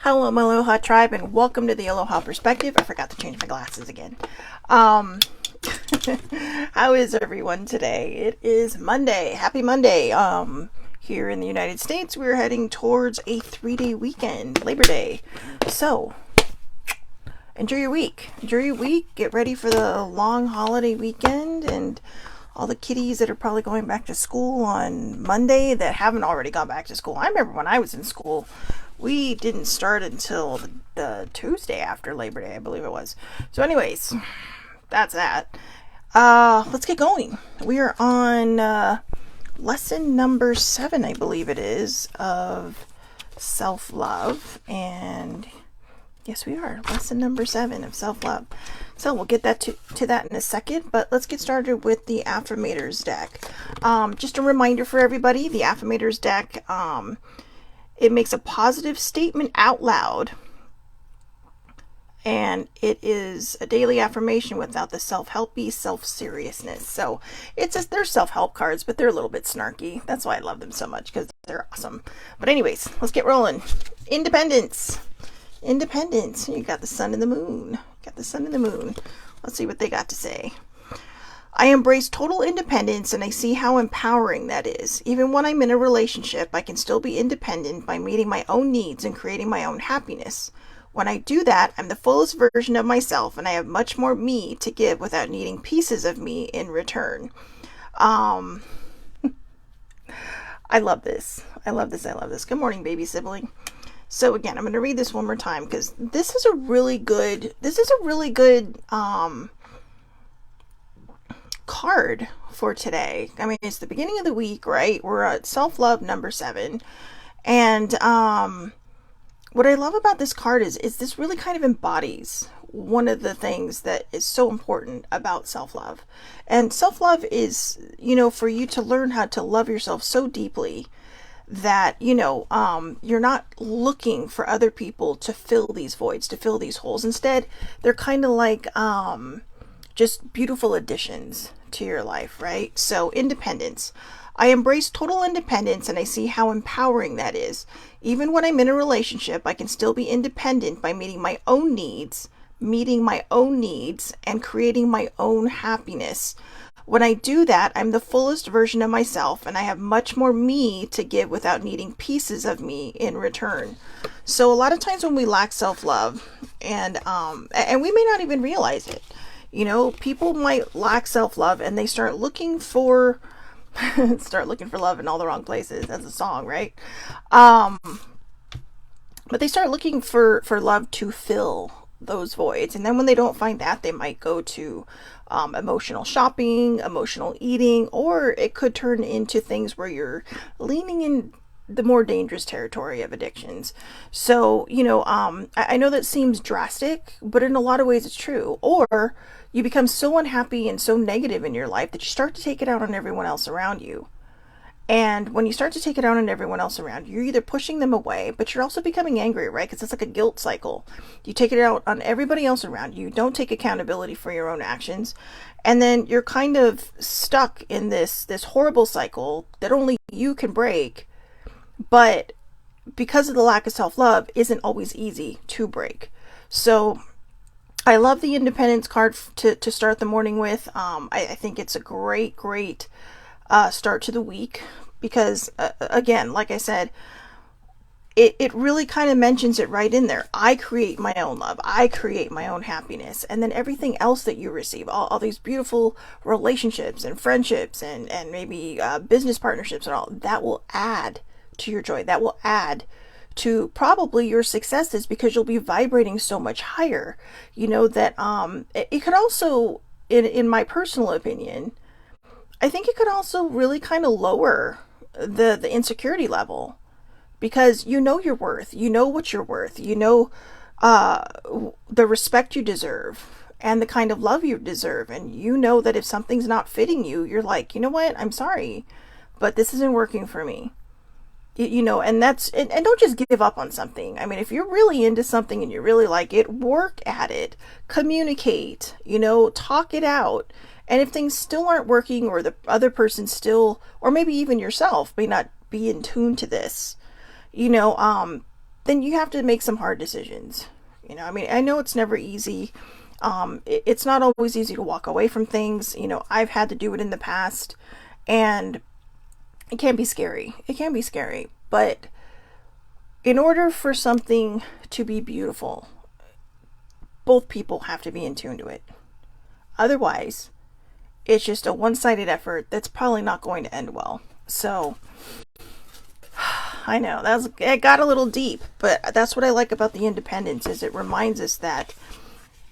Hello, my Aloha tribe, and welcome to the Aloha Perspective. I forgot to change my glasses again. Um, how is everyone today? It is Monday. Happy Monday. Here in the United States, we're heading towards a 3-day weekend, Labor Day. So, enjoy your week. Enjoy your week. Get ready for the long holiday weekend and all the kiddies that are probably going back to school on Monday that haven't already gone back to school. I remember when I was in school, we didn't start until the Tuesday after Labor Day, I believe it was. So anyways, that's that. Let's get going. We are on lesson number 7, I believe it is, of self-love. And yes, we are. Lesson number 7 of self-love. So we'll get that to that in a second, but let's get started with the Affirmators deck. Just a reminder for everybody, the Affirmators deck, it makes a positive statement out loud, and it is a daily affirmation without the self-helpy self-seriousness. So they're self-help cards, but they're a little bit snarky. That's why I love them so much, because they're awesome. But anyways, let's get rolling. Independence. Independence. You got the sun and the moon. Got the sun and the moon. Let's see what they got to say. I embrace total independence, and I see how empowering that is. Even when I'm in a relationship, I can still be independent by meeting my own needs and creating my own happiness. When I do that, I'm the fullest version of myself, and I have much more me to give without needing pieces of me in return. I love this. I love this. I love this. Good morning, baby sibling. So again, I'm going to read this one more time because this is a really good card for today. I mean, it's the beginning of the week, right? We're at self-love number 7. And what I love about this card is this really kind of embodies one of the things that is so important about self-love. And self-love is, for you to learn how to love yourself so deeply that, you're not looking for other people to fill these voids, to fill these holes. Instead, they're kind of like just beautiful additions to your life, right? So independence. I embrace total independence, and I see how empowering that is. Even when I'm in a relationship, I can still be independent by meeting my own needs, and creating my own happiness. When I do that, I'm the fullest version of myself, and I have much more me to give without needing pieces of me in return. So a lot of times when we lack self-love, and we may not even realize it, people might lack self-love and they start looking for love in all the wrong places. That's a song, right? But they start looking for love to fill those voids. And then when they don't find that, they might go to emotional shopping, emotional eating, or it could turn into things where you're leaning in the more dangerous territory of addictions. So, I know that seems drastic, but in a lot of ways it's true. Or you become so unhappy and so negative in your life that you start to take it out on everyone else around you. And when you start to take it out on everyone else around you, you're either pushing them away, but you're also becoming angry, right? Because it's like a guilt cycle. You take it out on everybody else around you. You don't take accountability for your own actions. And then you're kind of stuck in this horrible cycle that only you can break. But because of the lack of self-love, isn't always easy to break. So I love the independence card to start the morning with. I think it's a great start to the week because, again, like I said, it really kind of mentions it right in there. I create my own love. I create my own happiness. And then everything else that you receive, all these beautiful relationships and friendships and maybe business partnerships and all, that will add to your joy. That will add to probably your successes because you'll be vibrating so much higher. That it could also, in my personal opinion, I think it could also really kind of lower the insecurity level because your worth, what you're worth, the respect you deserve and the kind of love you deserve. And that if something's not fitting you, you're like, you know what, I'm sorry, but this isn't working for me. And and don't just give up on something. I mean, if you're really into something and you really like it, work at it, communicate, talk it out. And if things still aren't working, or the other person still, or maybe even yourself may not be in tune to this, then you have to make some hard decisions. I mean, I know it's never easy. It's not always easy to walk away from things. I've had to do it in the past, and it can be scary. It can be scary. But in order for something to be beautiful, both people have to be in tune to it. Otherwise, it's just a one-sided effort that's probably not going to end well. So, I know it got a little deep, but that's what I like about the independence, is it reminds us that,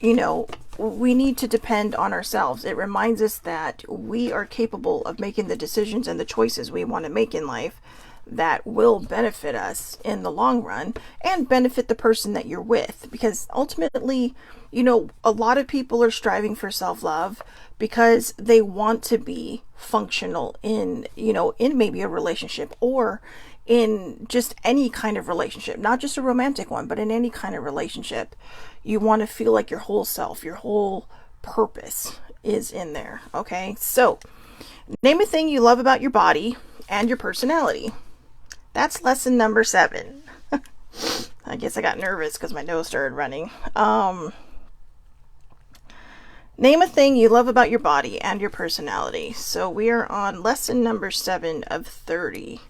we need to depend on ourselves. It reminds us that we are capable of making the decisions and the choices we want to make in life that will benefit us in the long run and benefit the person that you're with. Because ultimately, a lot of people are striving for self-love because they want to be functional in maybe a relationship, or in just any kind of relationship, not just a romantic one, but in any kind of relationship. You want to feel like your whole self, your whole purpose is in there. Okay, so name a thing you love about your body and your personality. That's lesson number 7. I guess I got nervous because my nose started running. Name a thing you love about your body and your personality. So we are on lesson number 7 of 30.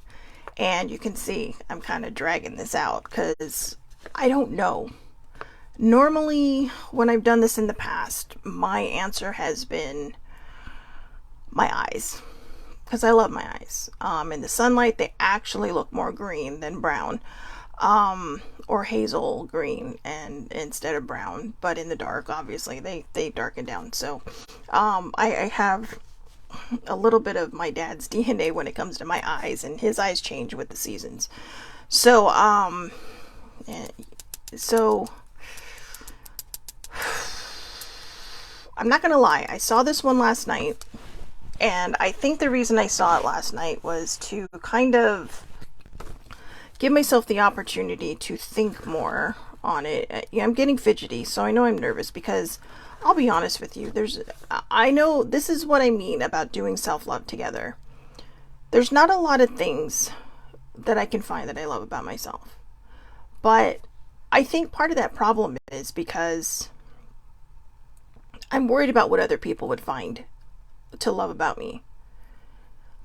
And you can see I'm kind of dragging this out because I don't know. Normally, when I've done this in the past, my answer has been my eyes. Because I love my eyes. In the sunlight, they actually look more green than brown. Or hazel green and instead of brown. But in the dark, obviously, they darken down. So I have a little bit of my dad's DNA when it comes to my eyes, and his eyes change with the seasons. So I'm not gonna lie, I saw this one last night, and I think the reason I saw it last night was to kind of give myself the opportunity to think more on it. I'm getting fidgety, so I know I'm nervous because I'll be honest with you. I know this is what I mean about doing self-love together. There's not a lot of things that I can find that I love about myself. But I think part of that problem is because I'm worried about what other people would find to love about me.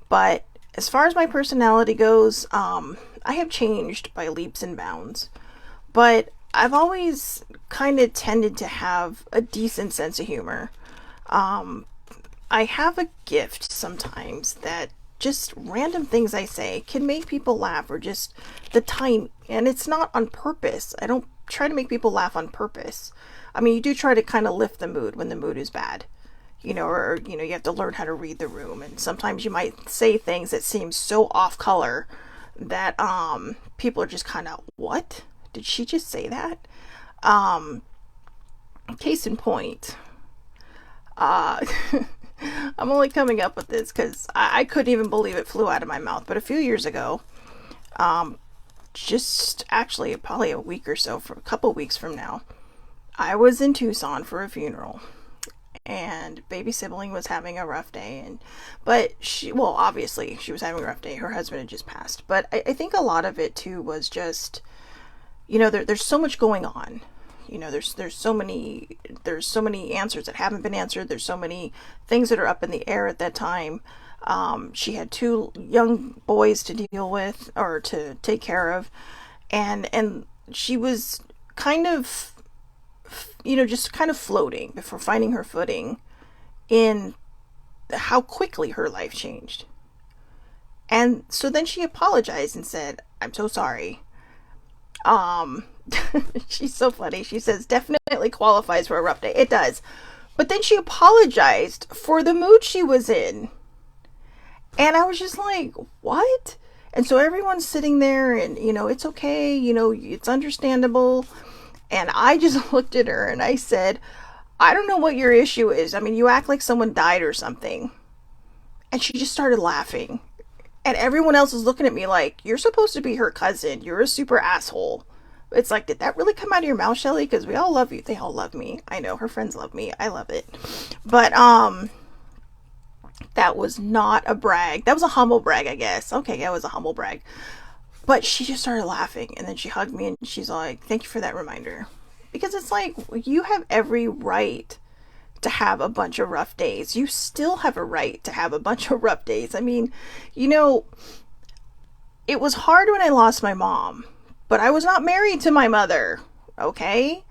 But as far as my personality goes, I have changed by leaps and bounds. But I've always kind of tended to have a decent sense of humor. I have a gift sometimes that just random things I say can make people laugh, or just the time, and it's not on purpose. I don't try to make people laugh on purpose. I mean, you do try to kind of lift the mood when the mood is bad, or you have to learn how to read the room, and sometimes you might say things that seem so off color that people are just kind of, what? Did she just say that? Case in point, I'm only coming up with this because I couldn't even believe it flew out of my mouth. But a few years ago, just actually probably a week or so, for a couple weeks from now, I was in Tucson for a funeral. And baby sibling was having a rough day, but obviously she was having a rough day. Her husband had just passed. But I think a lot of it too was just, there's so much going on. There's so many answers that haven't been answered. There's so many things that are up in the air at that time. She had 2 young boys to deal with, or to take care of, and she was kind of, just kind of floating before finding her footing in how quickly her life changed. And so then she apologized and said, "I'm so sorry." She's so funny. She says, definitely qualifies for a rough day. It does. But then she apologized for the mood she was in. And I was just like, what? And so everyone's sitting there and, it's okay. It's understandable. And I just looked at her and I said, I don't know what your issue is. I mean, you act like someone died or something. And she just started laughing. And everyone else is looking at me like, you're supposed to be her cousin. You're a super asshole. It's like, did that really come out of your mouth, Shelly? Because we all love you. They all love me. I know her friends love me. I love it. But that was not a brag. That was a humble brag, I guess. Okay, that was a humble brag. But she just started laughing, and then she hugged me and she's like, thank you for that reminder. Because it's like, you have every right to have a bunch of rough days. You still have a right to have a bunch of rough days. I mean, you know, it was hard when I lost my mom, but I was not married to my mother, okay?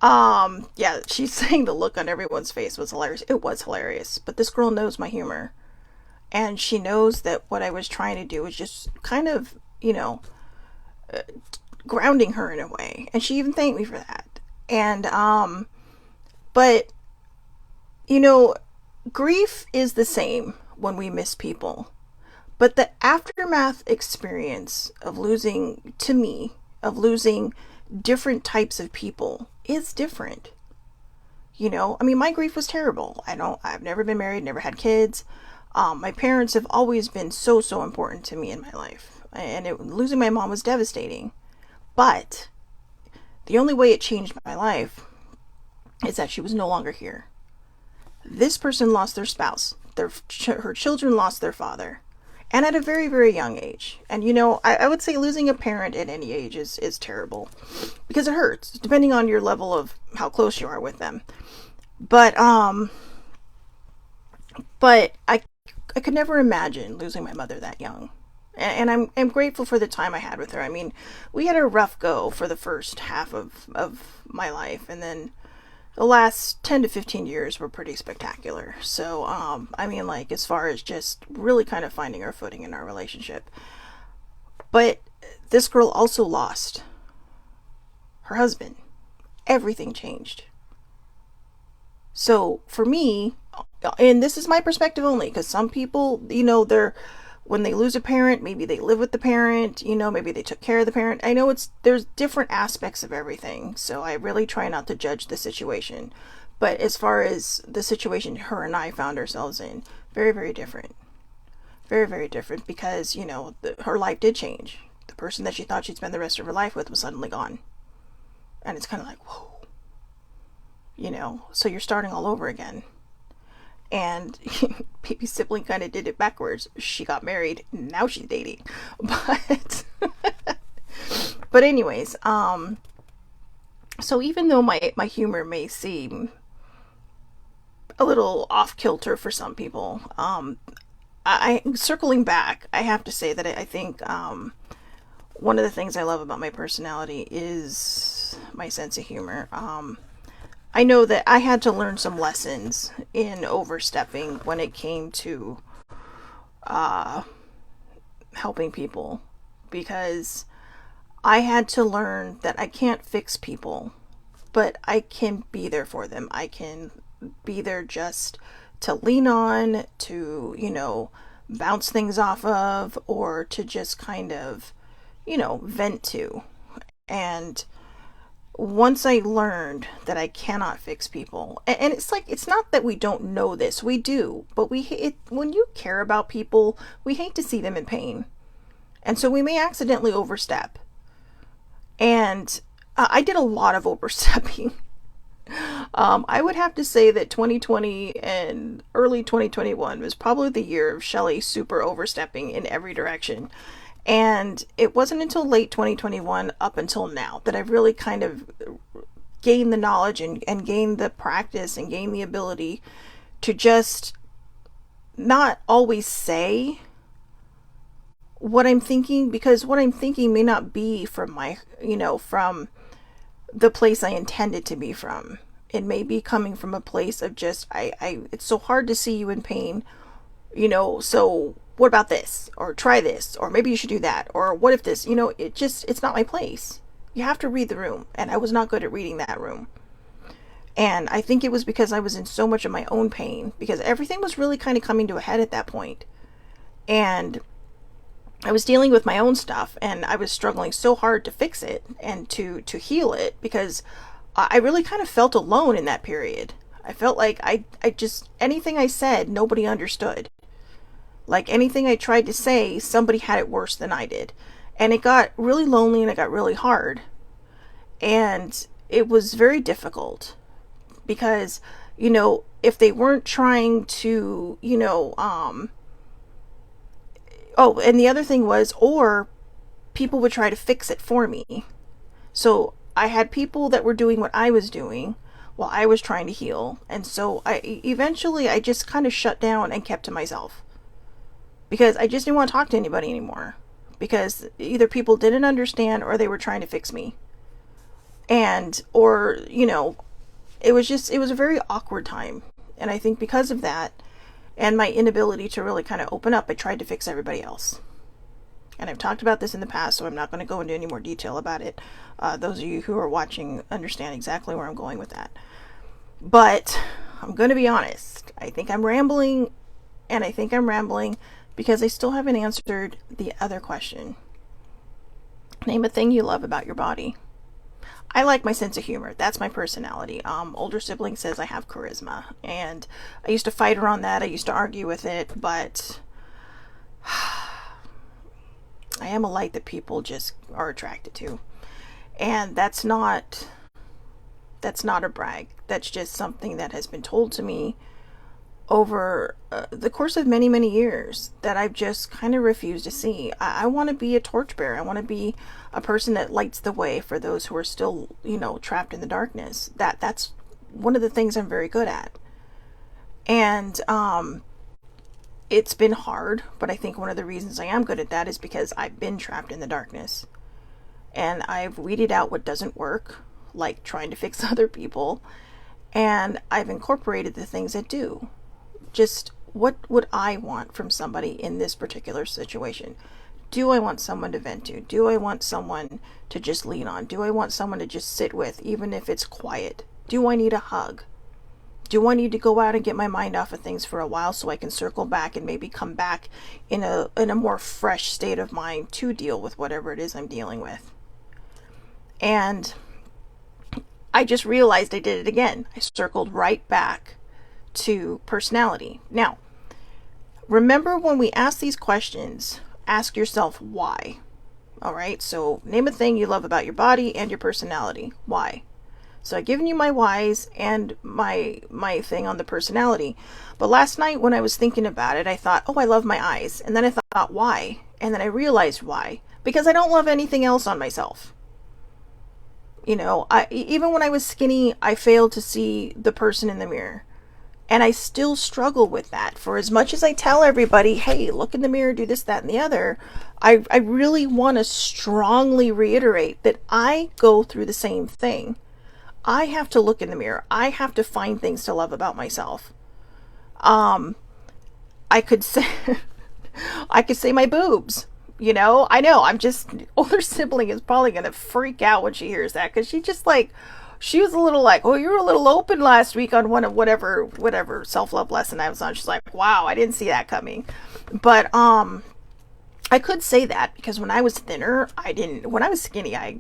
Yeah, she's saying the look on everyone's face was hilarious. It was hilarious, but this girl knows my humor. And she knows that what I was trying to do was just kind of, grounding her in a way. And she even thanked me for that. And, but, you know, grief is the same when we miss people. But the aftermath experience of losing, to me, of losing different types of people is different. I mean, my grief was terrible. I've never been married, never had kids. My parents have always been so, so important to me in my life. And losing my mom was devastating. But the only way it changed my life is that she was no longer here. This person lost their spouse. Her children lost their father. And at a very, very young age. And I would say losing a parent at any age is terrible. Because it hurts, depending on your level of how close you are with them. But I could never imagine losing my mother that young. And I'm grateful for the time I had with her. I mean, we had a rough go for the first half of my life, and then the last 10 to 15 years were pretty spectacular. So, I mean, like, as far as just really kind of finding our footing in our relationship. But this girl also lost her husband. Everything changed. So, for me, and this is my perspective only, because some people, when they lose a parent, maybe they live with the parent, maybe they took care of the parent. I know there's different aspects of everything, so I really try not to judge the situation. But as far as the situation her and I found ourselves in, very, very different. Very, very different, because, her life did change. The person that she thought she'd spend the rest of her life with was suddenly gone. And it's kind of like, whoa. So you're starting all over again. And baby sibling kind of did it backwards. She got married, now she's dating. But anyways, so even though my humor may seem a little off kilter for some people, I circling back, I have to say that I think one of the things I love about my personality is my sense of humor. I know that I had to learn some lessons in overstepping when it came to helping people, because I had to learn that I can't fix people, but I can be there for them. I can be there just to lean on, to, bounce things off of, or to just kind of, vent to. And once I learned that I cannot fix people, and it's like, it's not that we don't know this, we do, but when you care about people, we hate to see them in pain. And so we may accidentally overstep. And I did a lot of overstepping. I would have to say that 2020 and early 2021 was probably the year of Shelley super overstepping in every direction. And it wasn't until late 2021 up until now that I've really kind of gained the knowledge and gained the practice and gained the ability to just not always say what I'm thinking, because what I'm thinking may not be from from the place I intended to be from. It may be coming from a place of just, it's so hard to see you in pain, so what about this? Or try this, or maybe you should do that, or what if this, it's not my place. You have to read the room, and I was not good at reading that room. And I think it was because I was in so much of my own pain, because everything was really kind of coming to a head at that point. And I was dealing with my own stuff, and I was struggling so hard to fix it and to heal it, because I really kind of felt alone in that period. I felt like I just, anything I said, nobody understood. Like, anything I tried to say, somebody had it worse than I did. And it got really lonely, and it got really hard. And it was very difficult, because, if they weren't trying to, oh, and the other thing was, or people would try to fix it for me. So I had people that were doing what I was doing while I was trying to heal. And so I just kind of shut down and kept to myself, because I just didn't want to talk to anybody anymore, because either people didn't understand or they were trying to fix me. And, or, it was a very awkward time. And I think because of that and my inability to really kind of open up, I tried to fix everybody else. And I've talked about this in the past, so I'm not going to go into any more detail about it. Those of you who are watching understand exactly where I'm going with that. But I'm going to be honest. I think I'm rambling, and I think I'm rambling because I still haven't answered the other question. Name a thing you love about your body. I like my sense of humor. That's my personality. Older sibling says I have charisma, and I used to fight her on that. I used to argue with it, but I am a light that people just are attracted to. And that's not a brag. That's just something that has been told to me over the course of many, many years that I've just kind of refused to see. I want to be a torchbearer. I want to be a person that lights the way for those who are still, trapped in the darkness. That's one of the things I'm very good at. And it's been hard, but I think one of the reasons I am good at that is because I've been trapped in the darkness. And I've weeded out what doesn't work, like trying to fix other people, and I've incorporated the things that do. Just what would I want from somebody in this particular situation? Do I want someone to vent to? Do I want someone to just lean on? Do I want someone to just sit with, even if it's quiet? Do I need a hug? Do I need to go out and get my mind off of things for a while so I can circle back and maybe come back in a more fresh state of mind to deal with whatever it is I'm dealing with? And I just realized I did it again. I circled right back to personality. Now, remember when we ask these questions, ask yourself why. All right, so name a thing you love about your body and your personality. Why? So I've given you my whys and my thing on the personality. But last night when I was thinking about it, I thought, oh, I love my eyes. And then I thought, why? And then I realized why. Because I don't love anything else on myself. Even when I was skinny, I failed to see the person in the mirror. And I still struggle with that. For as much as I tell everybody, hey, look in the mirror, do this, that, and the other, I really want to strongly reiterate that I go through the same thing. I have to look in the mirror. I have to find things to love about myself. I could say, my boobs. I know, older sibling is probably going to freak out when she hears that, because she was a little like, oh, you were a little open last week on one of whatever self-love lesson I was on. She's like, wow, I didn't see that coming. But, I could say that because when I was thinner, when I was skinny, I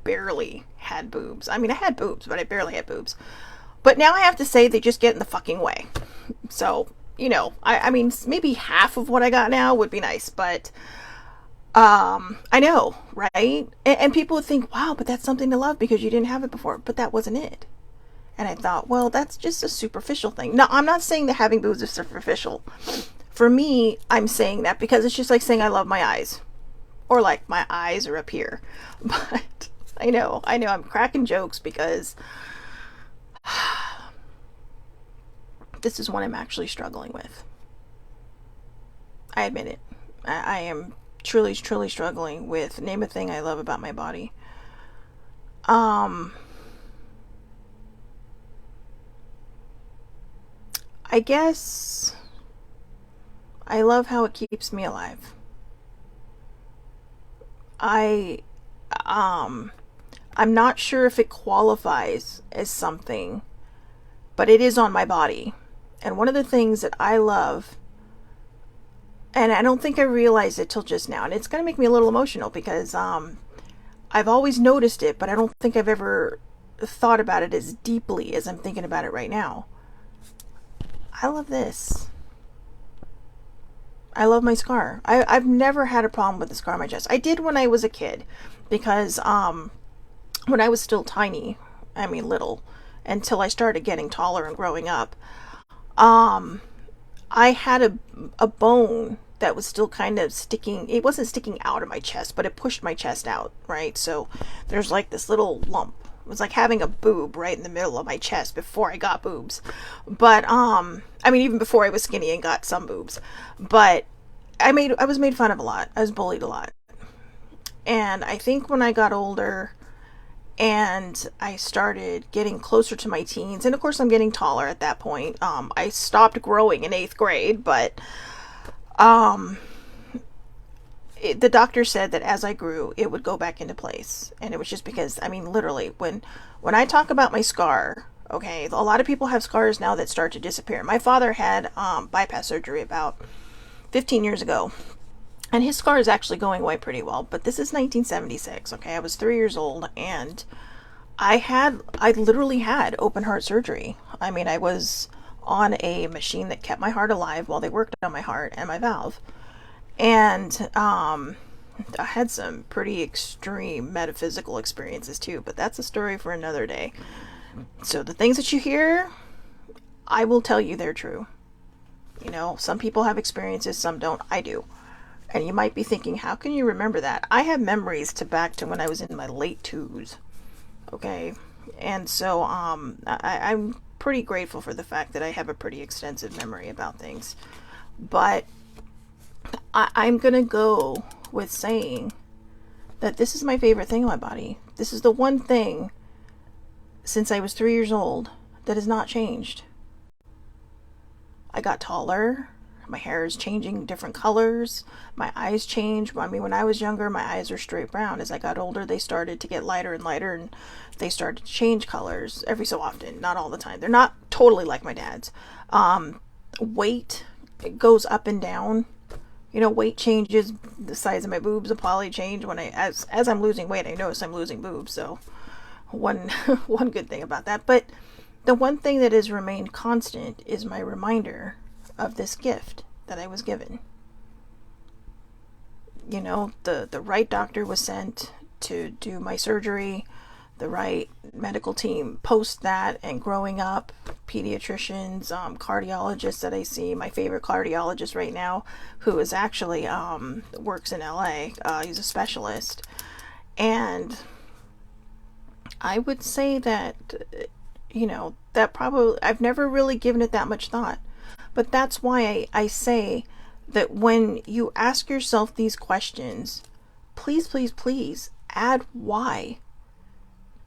barely had boobs. I mean, I had boobs, but I barely had boobs. But now I have to say they just get in the fucking way. So, I mean, maybe half of what I got now would be nice, but I know, right? And people would think, wow, but that's something to love because you didn't have it before. But that wasn't it. And I thought, well, that's just a superficial thing. No, I'm not saying that having boobs is superficial. For me, I'm saying that because it's just like saying I love my eyes. Or like my eyes are up here. But I know, I'm cracking jokes because this is one I'm actually struggling with. I admit it. I am truly struggling with name a thing I love about my body. I guess I love how it keeps me alive. I'm not sure if it qualifies as something, but it is on my body. And one of the things that I love, and I don't think I realized it till just now, and it's going to make me a little emotional because I've always noticed it, but I don't think I've ever thought about it as deeply as I'm thinking about it right now. I love this. I love my scar. I've never had a problem with the scar on my chest. I did when I was a kid because when I was still tiny, I mean little, until I started getting taller and growing up, I had a bone that was still kind of sticking. It wasn't sticking out of my chest, but it pushed my chest out, right? So there's like this little lump. It was like having a boob right in the middle of my chest before I got boobs. But I mean, even before I was skinny and got some boobs. But I was made fun of a lot. I was bullied a lot. And I think when I got older and I started getting closer to my teens, and of course I'm getting taller at that point. I stopped growing in 8th grade, but the doctor said that as I grew, it would go back into place. And it was just because, I mean, literally, when I talk about my scar, okay, a lot of people have scars now that start to disappear. My father had bypass surgery about 15 years ago, and his scar is actually going away pretty well. But this is 1976, okay? I was 3 years old, and I literally had open heart surgery. I mean, I was on a machine that kept my heart alive while they worked on my heart and my valve. And I had some pretty extreme metaphysical experiences too, but that's a story for another day. So the things that you hear, I will tell you they're true. You know, some people have experiences, some don't. I do. And you might be thinking, how can you remember that? I have memories back to when I was in my late 2s. Okay. And so I'm pretty grateful for the fact that I have a pretty extensive memory about things. But I'm going to go with saying that this is my favorite thing on my body. This is the one thing since I was 3 years old that has not changed. I got taller. My hair is changing different colors. My eyes change. I mean, when I was younger, my eyes were straight brown. As I got older, they started to get lighter and lighter, and they started to change colors every so often. Not all the time. They're not totally like my dad's. Weight, it goes up and down. You know, weight changes. The size of my boobs will probably change when as I'm losing weight. I notice I'm losing boobs. So one good thing about that. But the one thing that has remained constant is my reminder of this gift that I was given. You know, the right doctor was sent to do my surgery, the right medical team post that, and growing up, pediatricians, cardiologists that I see. My favorite cardiologist right now, who is actually works in LA, he's a specialist, and I would say that, you know, that probably, I've never really given it that much thought. But that's why I say that when you ask yourself these questions, please, please, please add why.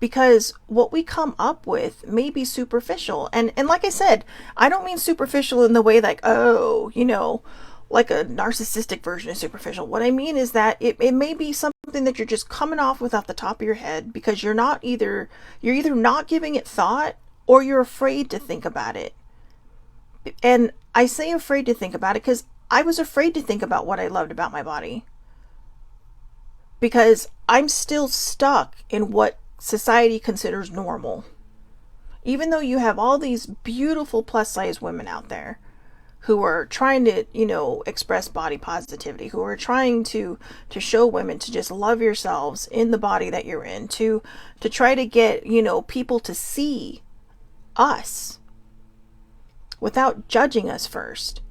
Because what we come up with may be superficial. And like I said, I don't mean superficial in the way like, oh, you know, like a narcissistic version of superficial. What I mean is that it may be something that you're just coming off with off the top of your head because you're either not giving it thought or you're afraid to think about it. And I say afraid to think about it because I was afraid to think about what I loved about my body. Because I'm still stuck in what society considers normal. Even though you have all these beautiful plus size women out there who are trying to, you know, express body positivity, who are trying to show women to just love yourselves in the body that you're in, to try to get, you know, people to see us without judging us first.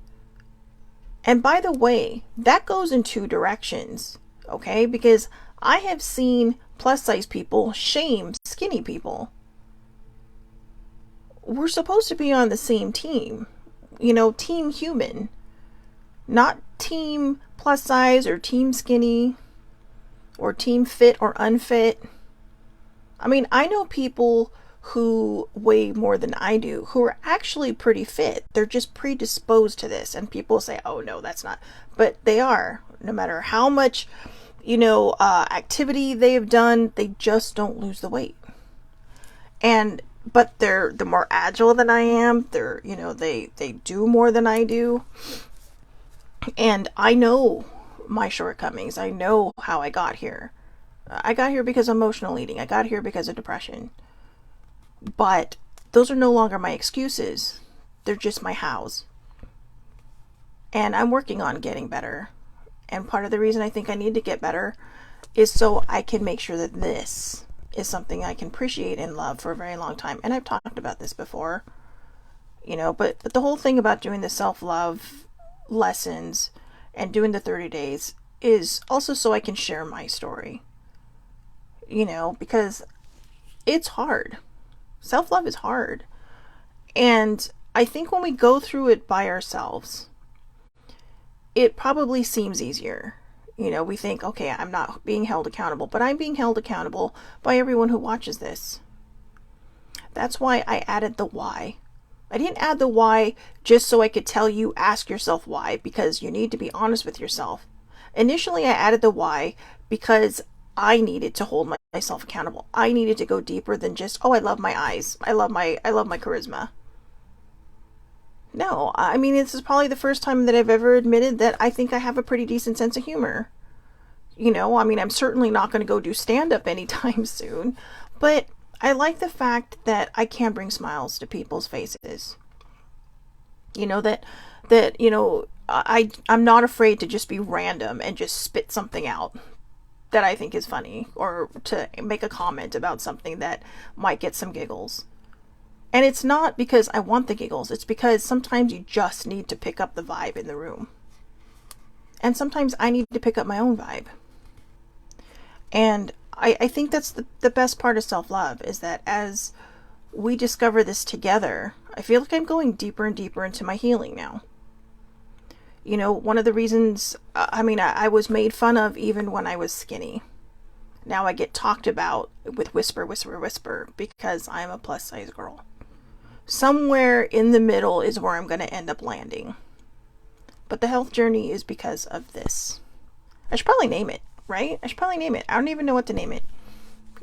And by the way, that goes in two directions, okay? Because I have seen plus size people shame skinny people. We're supposed to be on the same team, you know, team human, not team plus size or team skinny or team fit or unfit. I mean, I know people who weigh more than I do, who are actually pretty fit. They're just predisposed to this. And people say, oh no, that's not. But they are. No matter how much, you know, activity they have done, they just don't lose the weight. But they're more agile than I am. They're, you know, they do more than I do. And I know my shortcomings. I know how I got here. I got here because of emotional eating. I got here because of depression. But those are no longer my excuses. They're just my hows. And I'm working on getting better. And part of the reason I think I need to get better is so I can make sure that this is something I can appreciate and love for a very long time. And I've talked about this before, you know, but the whole thing about doing the self-love lessons and doing the 30 days is also so I can share my story. Because it's hard. Self-love is hard. And I think when we go through it by ourselves, it probably seems easier. We think, okay, I'm not being held accountable, but I'm being held accountable by everyone who watches this. That's why I added the why. I didn't add the why just so I could tell you, ask yourself why, because you need to be honest with yourself. Initially, I added the why because I needed to hold myself accountable. I needed to go deeper than just, oh, I love my eyes. I love my charisma. No, I mean, this is probably the first time that I've ever admitted that I think I have a pretty decent sense of humor. I'm certainly not going to go do stand-up anytime soon, but I like the fact that I can bring smiles to people's faces. I'm not afraid to just be random and just spit something out that I think is funny, or to make a comment about something that might get some giggles. And it's not because I want the giggles, it's because sometimes you just need to pick up the vibe in the room. And sometimes I need to pick up my own vibe. And I think that's the best part of self-love, is that as we discover this together, I feel like I'm going deeper and deeper into my healing now. One of the reasons, I was made fun of even when I was skinny. Now I get talked about with whisper, whisper, whisper, because I'm a plus size girl. Somewhere in the middle is where I'm going to end up landing. But the health journey is because of this. I should probably name it, right? I should probably name it. I don't even know what to name it.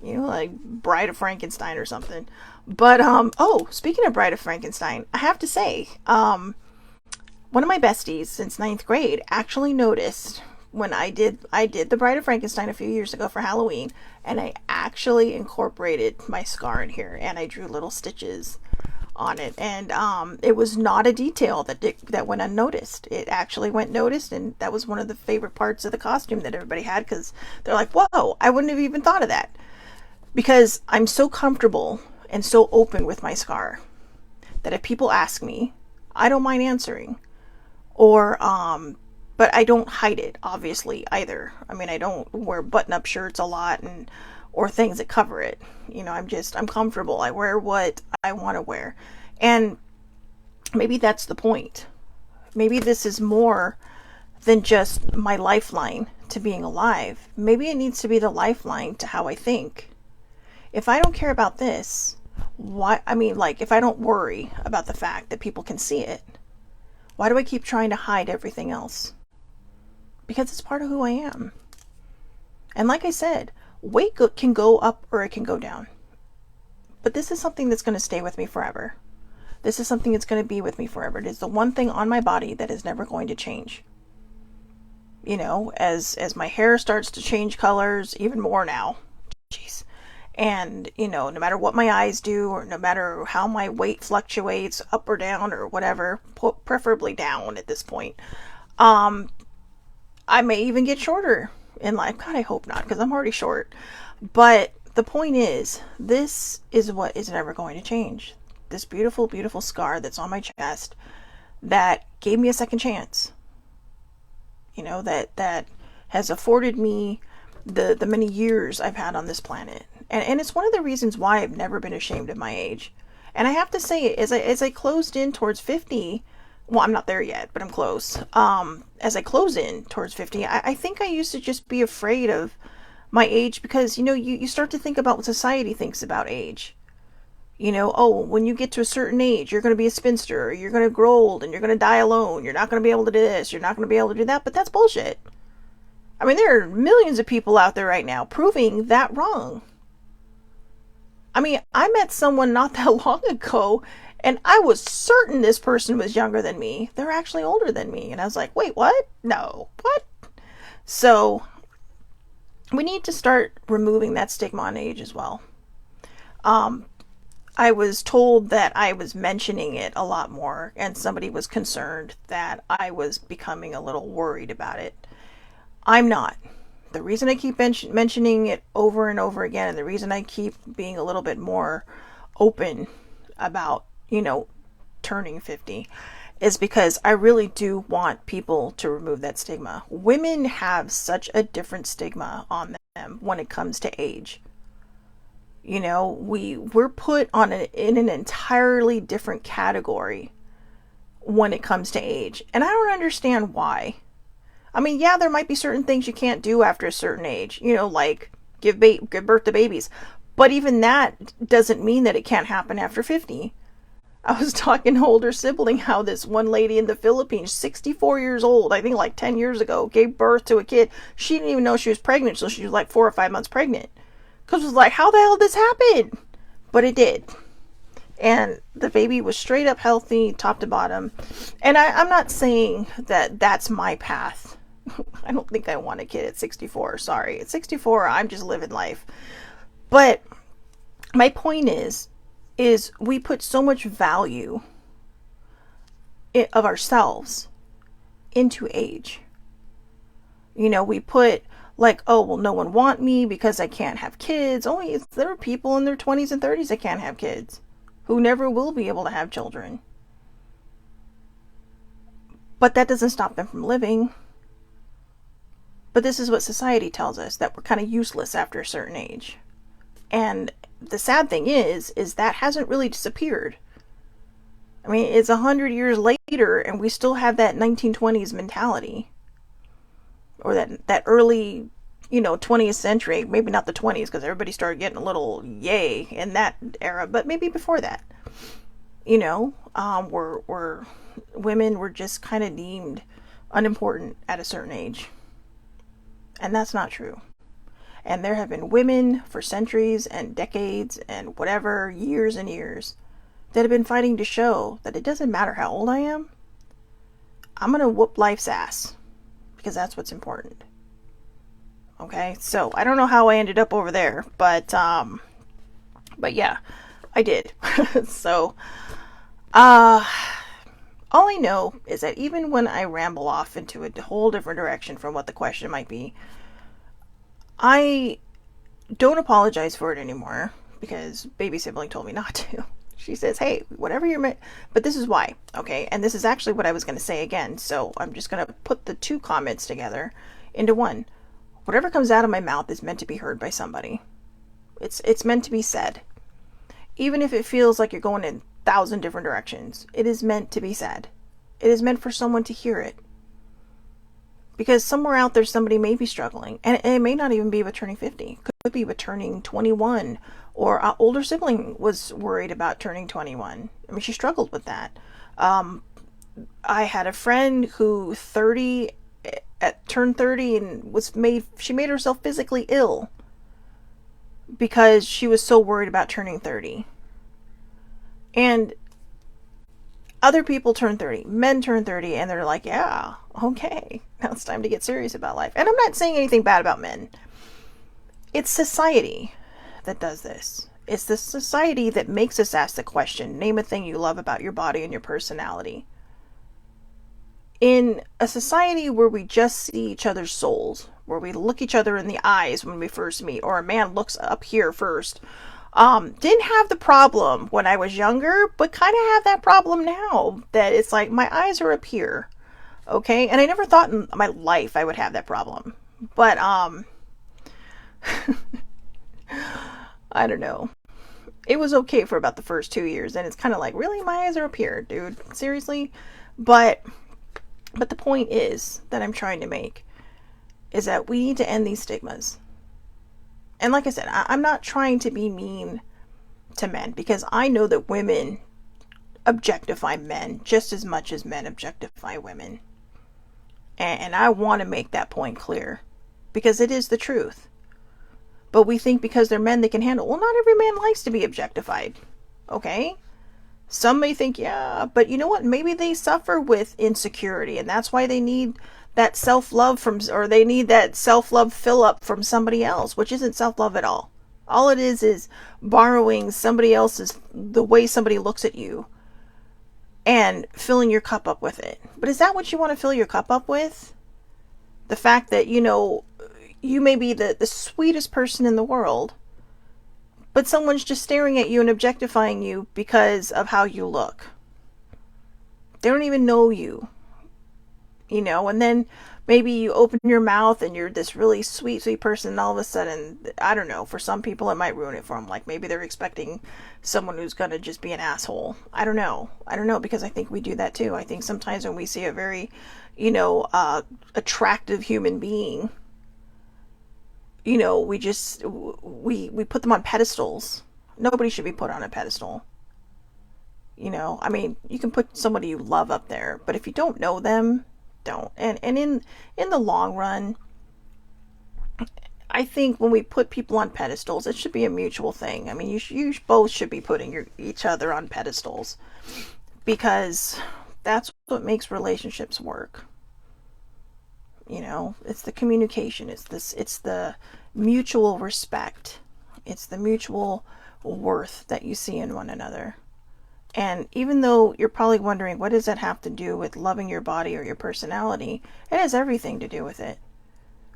Like Bride of Frankenstein or something. But, speaking of Bride of Frankenstein, I have to say, one of my besties since 9th grade actually noticed when I did the Bride of Frankenstein a few years ago for Halloween, and I actually incorporated my scar in here, and I drew little stitches on it, and it was not a detail that went unnoticed. It actually went noticed, and that was one of the favorite parts of the costume that everybody had, because they're like, whoa, I wouldn't have even thought of that, because I'm so comfortable and so open with my scar that if people ask me, I don't mind answering. Or but I don't hide it, obviously, either. I don't wear button-up shirts a lot, or things that cover it. I'm comfortable. I wear what I want to wear. And maybe that's the point. Maybe this is more than just my lifeline to being alive. Maybe it needs to be the lifeline to how I think. If I don't care about this, if I don't worry about the fact that people can see it, why do I keep trying to hide everything else? Because it's part of who I am. And like I said, weight can go up or it can go down. But this is something that's going to stay with me forever. This is something that's going to be with me forever. It is the one thing on my body that is never going to change. As my hair starts to change colors, even more now. Jeez. And, no matter what my eyes do, or no matter how my weight fluctuates up or down or whatever, preferably down at this point, I may even get shorter in life. God, I hope not, because I'm already short. But the point is, this is what is never going to change. This beautiful, beautiful scar that's on my chest that gave me a second chance. That has afforded me the many years I've had on this planet. And it's one of the reasons why I've never been ashamed of my age. And I have to say, as I closed in towards 50, well, I'm not there yet, but I'm close. As I close in towards 50, I think I used to just be afraid of my age because, you start to think about what society thinks about age. When you get to a certain age, you're going to be a spinster, or you're going to grow old, and you're going to die alone. You're not going to be able to do this. You're not going to be able to do that. But that's bullshit. There are millions of people out there right now proving that wrong. I met someone not that long ago, and I was certain this person was younger than me. They're actually older than me. And I was like, wait, what? No, what? So we need to start removing that stigma on age as well. I was told that I was mentioning it a lot more, and somebody was concerned that I was becoming a little worried about it. I'm not. The reason I keep mentioning it over and over again, and the reason I keep being a little bit more open about, turning 50, is because I really do want people to remove that stigma. Women have such a different stigma on them when it comes to age. You know, we're put on in an entirely different category when it comes to age. And I don't understand why. I mean, yeah, there might be certain things you can't do after a certain age, you know, like give birth to babies. But even that doesn't mean that it can't happen after 50. I was talking to an older sibling how this one lady in the Philippines, 64 years old, I think like 10 years ago, gave birth to a kid. She didn't even know she was pregnant, so she was like 4 or 5 months pregnant. Because it was like, how the hell did this happen? But it did. And the baby was straight up healthy, top to bottom. And I'm not saying that that's my path. I don't think I want a kid at 64. Sorry. At 64, I'm just living life. But my point is we put so much value of ourselves into age. You know, we put like, oh, well, no one want me because I can't have kids. Only there are people in their 20s and 30s that can't have kids, who never will be able to have children. But that doesn't stop them from living. But this is what society tells us, that we're kind of useless after a certain age. And the sad thing is that hasn't really disappeared. I mean, it's 100 years later and we still have that 1920s mentality. Or that early, 20th century, maybe not the 20s, because everybody started getting a little yay in that era, but maybe before that. Where women were just kind of deemed unimportant at a certain age. And that's not true. And there have been women for centuries and decades and whatever, years and years, that have been fighting to show that it doesn't matter how old I am, I'm going to whoop life's ass. Because that's what's important. Okay, so I don't know how I ended up over there, but yeah, I did. So, all I know is that even when I ramble off into a whole different direction from what the question might be, I don't apologize for it anymore, because baby sibling told me not to. She says, hey, whatever you're meant, but this is why, okay? And this is actually what I was going to say again, so I'm just going to put the two comments together into one. Whatever comes out of my mouth is meant to be heard by somebody. It's meant to be said. Even if it feels like you're going in 1,000 different directions, it is meant to be said. It is meant for someone to hear it. Because somewhere out there, somebody may be struggling, and it may not even be with turning 50. It could be with turning 21, or an older sibling was worried about turning 21. I mean, she struggled with that. I had a friend who turned 30 and she made herself physically ill because she was so worried about turning 30. And other people turn 30, men turn 30, and they're like, yeah, okay, now it's time to get serious about life. And I'm not saying anything bad about men. It's society that does this. It's the society that makes us ask the question, name a thing you love about your body and your personality. In a society where we just see each other's souls, where we look each other in the eyes when we first meet, or a man looks up here first, didn't have the problem when I was younger, but kind of have that problem now, that it's like my eyes are up here. Okay. And I never thought in my life I would have that problem, but, I don't know. It was okay for about the first 2 years. And it's kind of like, really? My eyes are up here, dude. Seriously? But the point is that I'm trying to make is that we need to end these stigmas. And like I said, I'm not trying to be mean to men, because I know that women objectify men just as much as men objectify women. And I want to make that point clear, because it is the truth. But we think because they're men they can handle. Well, not every man likes to be objectified. Okay? Some may think, yeah, but you know what? Maybe they suffer with insecurity, and that's why they need that self-love or they need that self-love fill-up from somebody else, which isn't self-love at all. All it is borrowing somebody else's, the way somebody looks at you, and filling your cup up with it. But is that what you want to fill your cup up with? The fact that, you may be the sweetest person in the world, but someone's just staring at you and objectifying you because of how you look. They don't even know you, and then maybe you open your mouth and you're this really sweet, sweet person, and all of a sudden, I don't know, for some people it might ruin it for them. Like maybe they're expecting someone who's gonna just be an asshole. I don't know, because I think we do that too. I think sometimes when we see a very, attractive human being, we just, we put them on pedestals. Nobody should be put on a pedestal. I mean, you can put somebody you love up there, but if you don't know them, don't. And in the long run, I think when we put people on pedestals, it should be a mutual thing. I mean, you both should be putting each other on pedestals, because that's what makes relationships work. It's the communication. It's the mutual respect. It's the mutual worth that you see in one another. And even though you're probably wondering, what does that have to do with loving your body or your personality? It has everything to do with it.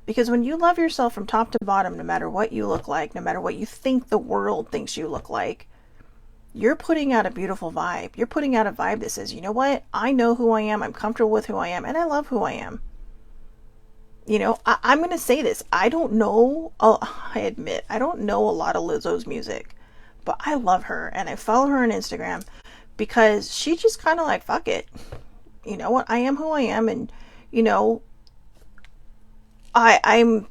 Because when you love yourself from top to bottom, no matter what you look like, no matter what you think the world thinks you look like, you're putting out a beautiful vibe. You're putting out a vibe that says, you know what? I know who I am. I'm comfortable with who I am. And I love who I am. I'm going to say this. I don't know, I admit, I don't know a lot of Lizzo's music. But I love her. And I follow her on Instagram because she just kind of like, fuck it. You know what? I am who I am. And, I'm,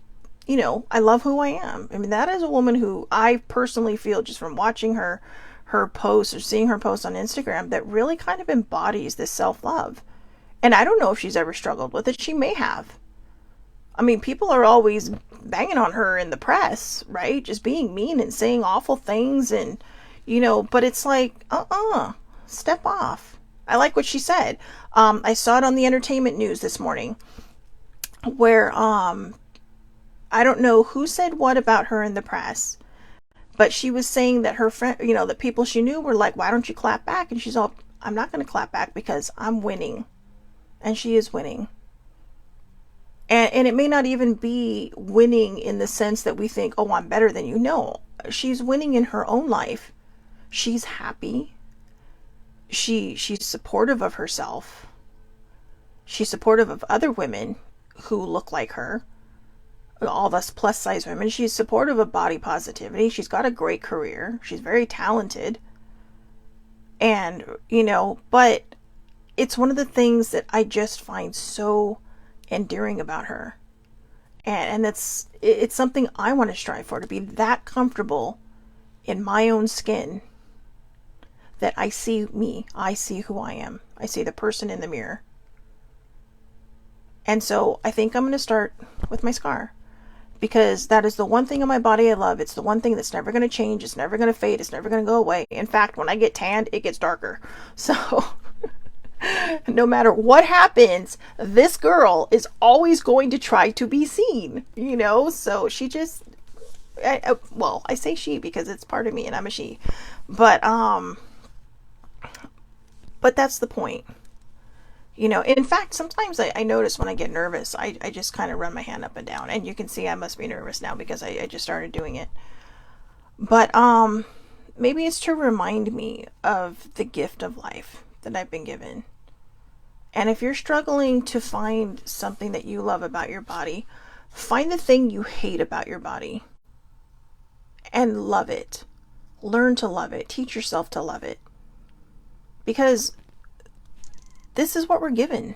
I love who I am. I mean, that is a woman who I personally feel, just from watching her posts or seeing her posts on Instagram, that really kind of embodies this self-love. And I don't know if she's ever struggled with it. She may have. I mean, people are always banging on her in the press, right? Just being mean and saying awful things, and, but it's like, step off. I like what she said. I saw it on the entertainment news this morning, where, I don't know who said what about her in the press, but she was saying that her friend, the people she knew were like, why don't you clap back? And she's all, I'm not going to clap back because I'm winning. And she is winning. And it may not even be winning in the sense that we think, oh, I'm better than you. No, she's winning in her own life. She's happy. She's supportive of herself. She's supportive of other women who look like her. All of us plus size women. She's supportive of body positivity. She's got a great career. She's very talented. And, but it's one of the things that I just find so endearing about her. And it's something I want to strive for, to be that comfortable in my own skin that I see me. I see who I am. I see the person in the mirror. And so I think I'm going to start with my scar, because that is the one thing on my body I love. It's the one thing that's never going to change. It's never going to fade. It's never going to go away. In fact, when I get tanned, it gets darker. So no matter what happens, this girl is always going to try to be seen, so she just, I say she because it's part of me and I'm a she, but that's the point. In fact, sometimes I notice when I get nervous, I just kind of run my hand up and down, and you can see I must be nervous now because I just started doing it. But maybe it's to remind me of the gift of life that I've been given. And if you're struggling to find something that you love about your body, find the thing you hate about your body and love it. Learn to love it. Teach yourself to love it. Because this is what we're given.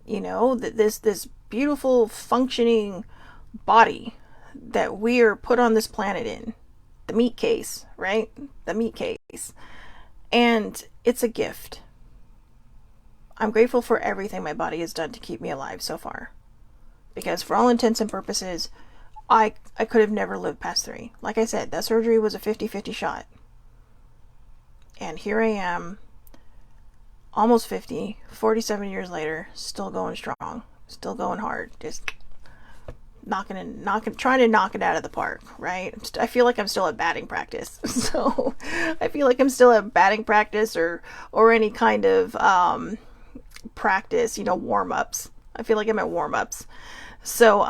This beautiful functioning body that we are put on this planet in. The meat case, right? The meat case. And it's a gift. I'm grateful for everything my body has done to keep me alive so far. Because for all intents and purposes, I could have never lived past 3. Like I said, that surgery was a 50-50 shot. And here I am, almost 50, 47 years later, still going strong, still going hard, just trying to knock it out of the park, right? I feel like I'm still at batting practice. So I feel like I'm still at batting practice or any kind of practice, warm-ups. I feel like I'm at warm-ups. So,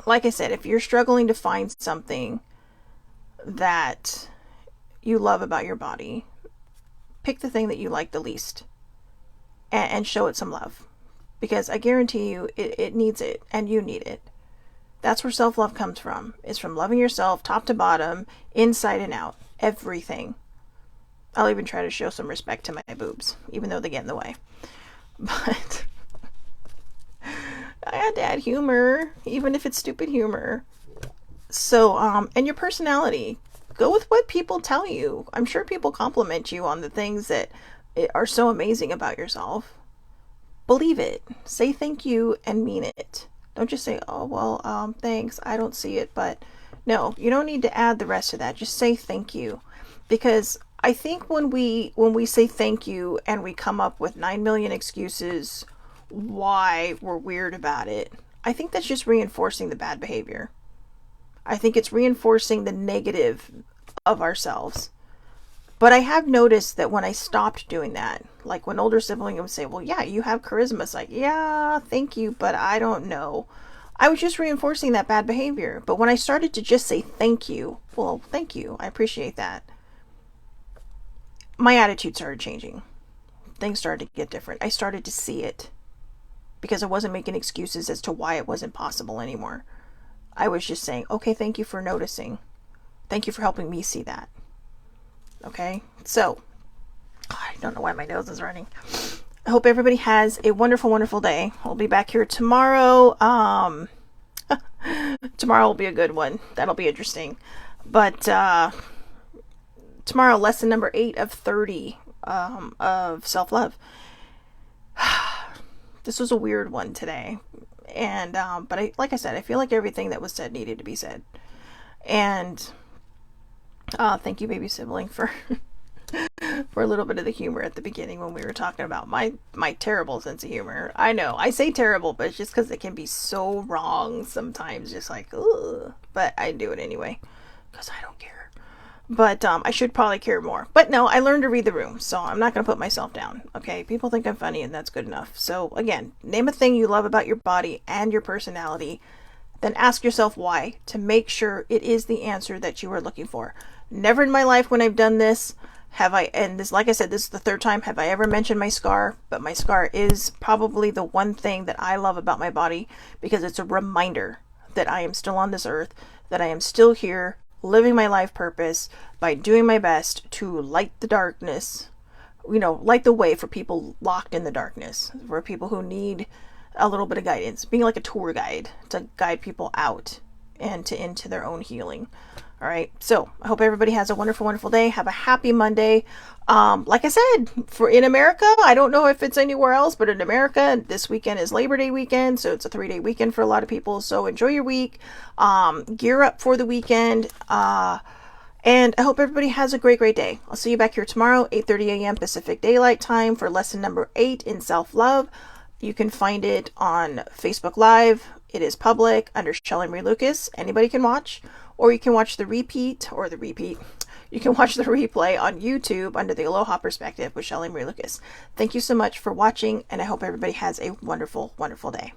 like I said, if you're struggling to find something that you love about your body, pick the thing that you like the least and show it some love. Because I guarantee you, it needs it, and you need it. That's where self-love comes from. It's from loving yourself top to bottom, inside and out. Everything. I'll even try to show some respect to my boobs, even though they get in the way. But I had to add humor, even if it's stupid humor. So, and your personality. Go with what people tell you. I'm sure people compliment you on the things that are so amazing about yourself. Believe it. Say thank you and mean it. Don't just say, oh, well, thanks. I don't see it. But no, you don't need to add the rest of that. Just say thank you. Because I think when we say thank you and we come up with 9 million excuses why we're weird about it, I think that's just reinforcing the bad behavior. I think it's reinforcing the negative of ourselves. But I have noticed that when I stopped doing that, like when older siblings would say, well, yeah, you have charisma. It's like, yeah, thank you, but I don't know. I was just reinforcing that bad behavior. But when I started to just say thank you, well, thank you, I appreciate that, my attitude started changing. Things started to get different. I started to see it because I wasn't making excuses as to why it wasn't possible anymore. I was just saying, okay, thank you for noticing. Thank you for helping me see that. Okay, so I don't know why my nose is running. I hope everybody has a wonderful, wonderful day. I'll be back here tomorrow. Tomorrow will be a good one. That'll be interesting. But tomorrow, lesson number 8 of 30 of self-love. This was a weird one today. And but like I said, I feel like everything that was said needed to be said. And thank you, baby sibling, for for a little bit of the humor at the beginning when we were talking about my terrible sense of humor. I know I say terrible, but it's just because it can be so wrong sometimes. Just like, ugh. But I do it anyway because I don't care. But I should probably care more. But no, I learned to read the room, so I'm not going to put myself down. Okay, people think I'm funny, and that's good enough. So again, name a thing you love about your body and your personality. Then ask yourself why, to make sure it is the answer that you are looking for. Never in my life when I've done this have I, and this, like I said, this is the 3rd time, have I ever mentioned my scar. But my scar is probably the one thing that I love about my body, because it's a reminder that I am still on this earth, that I am still here, living my life purpose by doing my best to light the darkness, light the way for people locked in the darkness, for people who need a little bit of guidance, being like a tour guide to guide people out and into their own healing. All right. So I hope everybody has a wonderful, wonderful day. Have a happy Monday. Like I said, in America, I don't know if it's anywhere else, but in America, this weekend is Labor Day weekend. So it's a 3-day weekend for a lot of people. So enjoy your week. Gear up for the weekend. And I hope everybody has a great, great day. I'll see you back here tomorrow, 8:30 a.m. Pacific Daylight Time for lesson number 8 in self-love. You can find it on Facebook Live. It is public under Shelley Marie Lucas. Anybody can watch. Or you can watch the repeat. You can watch the replay on YouTube under the Aloha Perspective with Shelley Marie Lucas. Thank you so much for watching, and I hope everybody has a wonderful, wonderful day.